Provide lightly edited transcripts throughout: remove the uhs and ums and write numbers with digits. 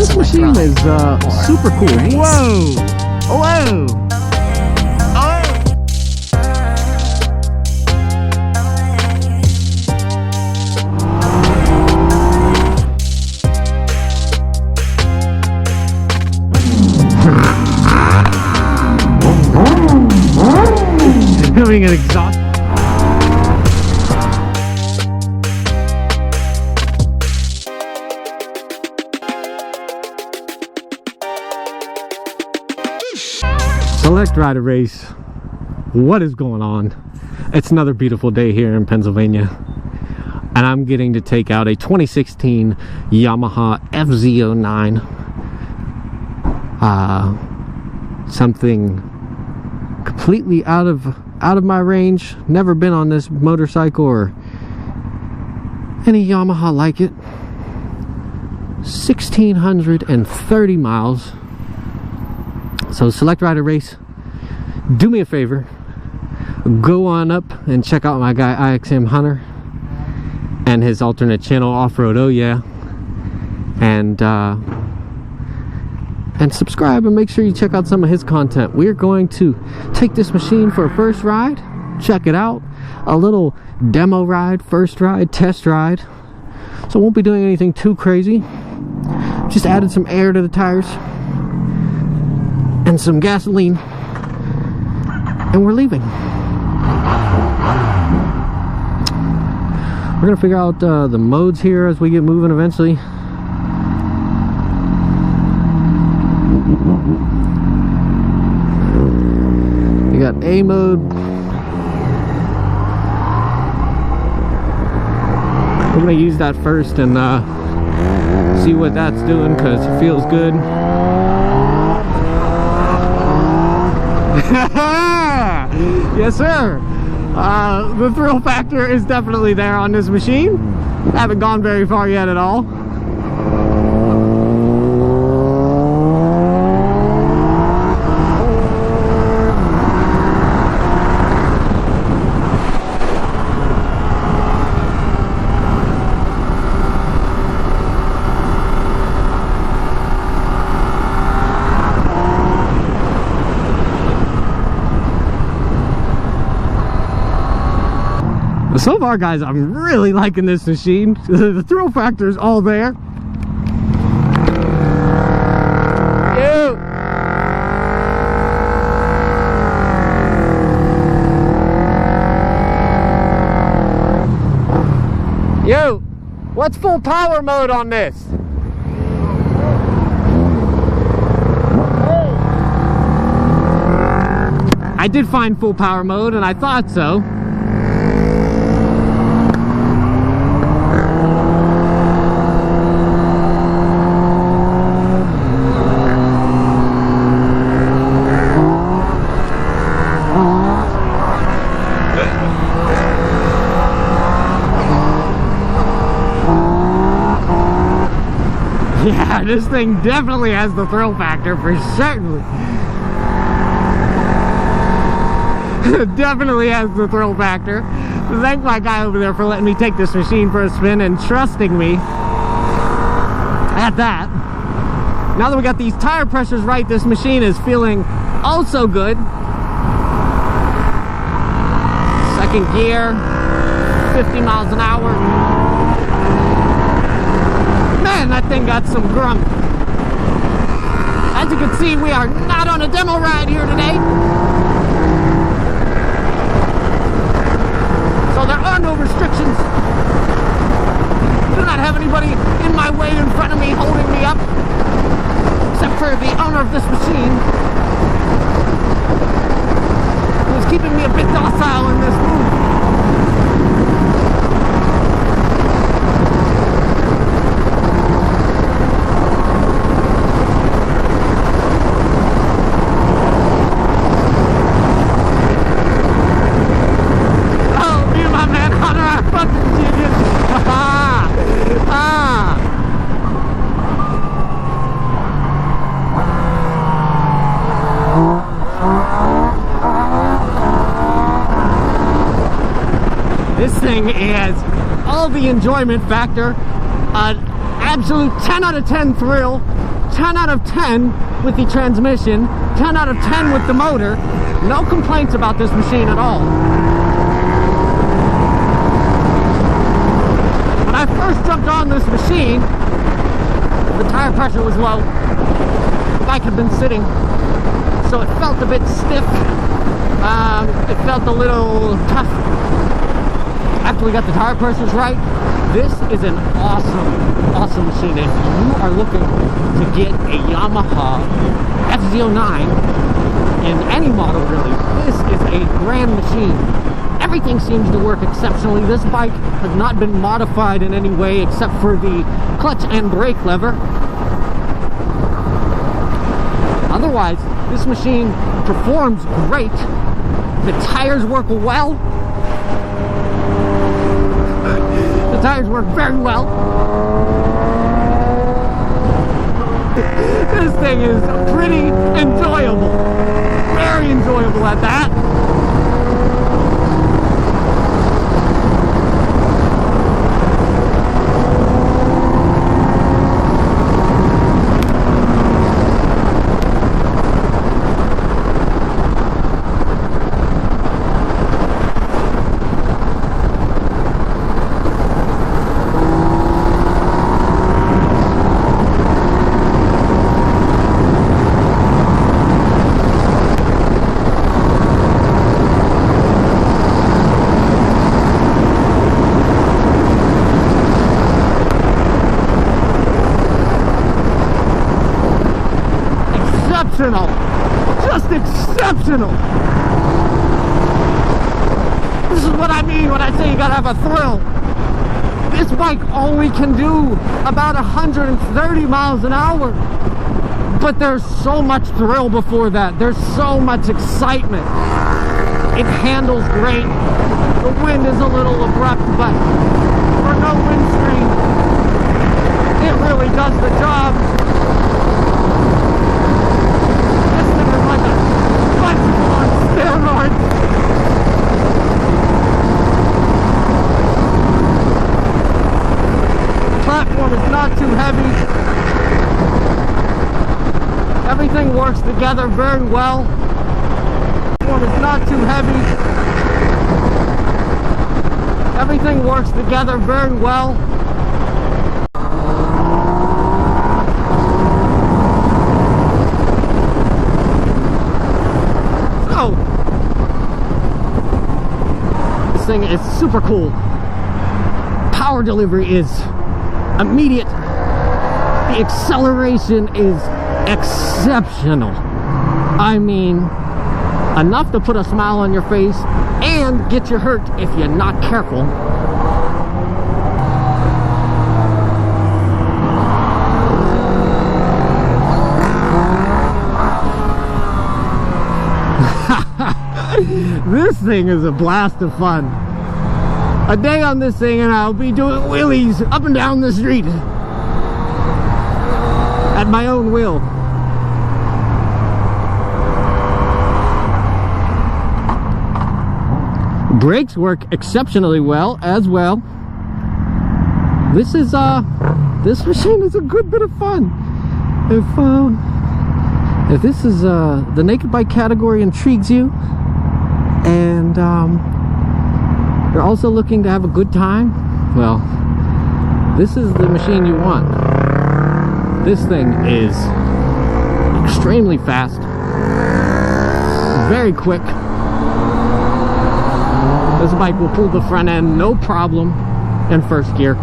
This machine is super cool. Whoa! Whoa! Doing an exhaust. Select Rider Race. What is going on? It's another beautiful day here in Pennsylvania, and I'm getting to take out a 2016 Yamaha Fz09. Something completely out of my range. Never been on this motorcycle or any Yamaha like it. 1,630 miles. So Select Rider Race, do me a favor, go on up and check out my guy IXM Hunter and his alternate channel Off-Road Oh Yeah, and subscribe and make sure you check out some of his content. We're going to take this machine for a first ride, check it out, a little demo ride, first ride, test ride. So won't be doing anything too crazy, just added some air to the tires and some gasoline, and we're leaving. We're gonna figure out the modes here as we get moving eventually. We got A mode. We're gonna use that first and see what that's doing, because it feels good. Yes, sir. The thrill factor is definitely there on this machine. Haven't gone very far yet at all. So far, guys, I'm really liking this machine. The thrill factor is all there. Yo, what's full power mode on this? I did find full power mode, and I thought so. Yeah, this thing definitely has the thrill factor for certain. Definitely has the thrill factor. Thank my guy over there for letting me take this machine for a spin and trusting me at that. Now that we got these tire pressures right, this machine is feeling also good. Second gear, 50 miles an hour. Man, that thing got some grump. As you can see, we are not on a demo ride here today. So there are no restrictions. Do not have anybody in my way in front of me holding me up, except for the owner of this machine, who's keeping me a bit docile in this move. This thing has all the enjoyment factor, an absolute 10 out of 10 thrill, 10 out of 10 with the transmission, 10 out of 10 with the motor. No complaints about this machine at all. When I first jumped on this machine, the tire pressure was low. The bike had been sitting, so it felt a bit stiff. It felt a little tough. After we got the tire pressures right, this is an awesome machine. If you are looking to get a Yamaha Fz09 in any model really, this is a grand machine. Everything seems to work exceptionally. This bike has not been modified in any way except for the clutch and brake lever. Otherwise, this machine performs great. The tires work well. The tires work very well. This thing is pretty enjoyable. Very enjoyable at that. Exceptional. Just exceptional. This is what I mean when I say you gotta have a thrill. This bike only can do about 130 miles an hour. But there's so much thrill before that. There's so much excitement. It handles great. The wind is a little abrupt, but for no windscreen, it really does the job. Platform is not too heavy. Everything works together very well. Platform is not too heavy. Everything works together very well. This thing is super cool. Power delivery is immediate. The acceleration is exceptional. I mean, enough to put a smile on your face and get you hurt if you're not careful. This thing is a blast of fun. A day on this thing and I'll be doing wheelies up and down the street at my own will. Brakes work exceptionally well as well. This machine is a good bit of fun. If this is the naked bike category intrigues you, and you're also looking to have a good time, well, this is the machine you want. This thing is extremely fast, very quick. This bike will pull the front end no problem in first gear.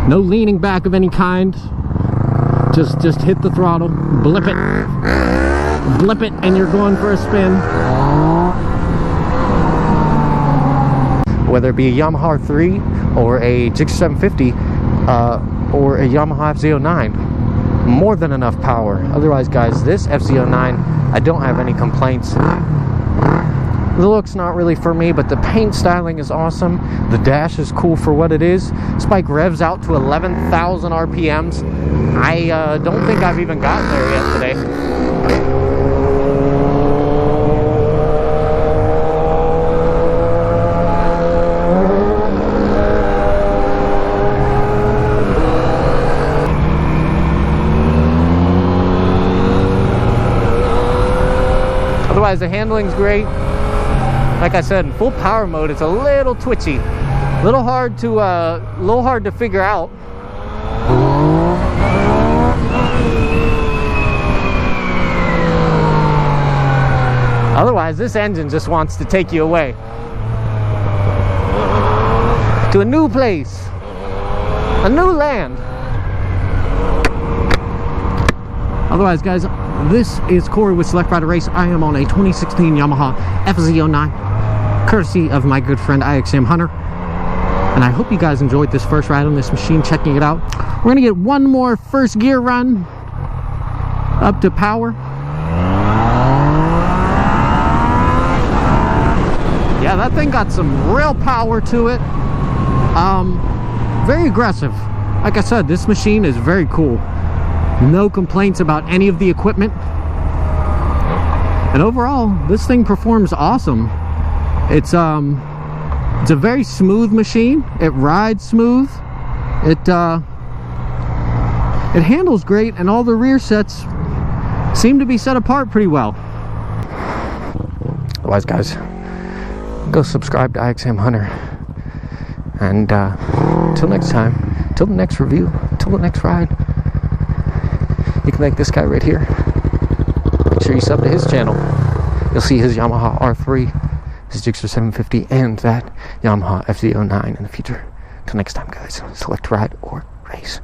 No leaning back of any kind. Just hit the throttle, blip it, and you're going for a spin. Whether it be a Yamaha R3 or a Gixxer 750 or a Yamaha Fz09, more than enough power. Otherwise, guys, this Fz09, I don't have any complaints. The look's not really for me, but the paint styling is awesome. The dash is cool for what it is. This bike revs out to 11,000 RPMs. I don't think I've even gotten there yet today. Otherwise, the handling's great. Like I said, in full power mode, it's a little twitchy, a little hard to figure out. Otherwise, this engine just wants to take you away to a new place, a new land. Otherwise, guys, this is Corey with Select Rider Race. I am on a 2016 Yamaha Fz09, courtesy of my good friend IXM Hunter. And I hope you guys enjoyed this first ride on this machine, checking it out. We're gonna get one more first gear run up to power. Yeah, that thing got some real power to it. Very aggressive. Like I said, this machine is very cool. No complaints about any of the equipment. And overall, this thing performs awesome. It's a very smooth machine. It rides smooth. It handles great, and all the rear sets seem to be set apart pretty well. Otherwise, guys, go subscribe to IXM Hunter. And till next time, till the next review, till the next ride, you can thank this guy right here. Make sure you sub to his channel. You'll see his Yamaha R3, his Gixxer 750, and that Yamaha Fz09 in the future. Till next time, guys, select ride or race.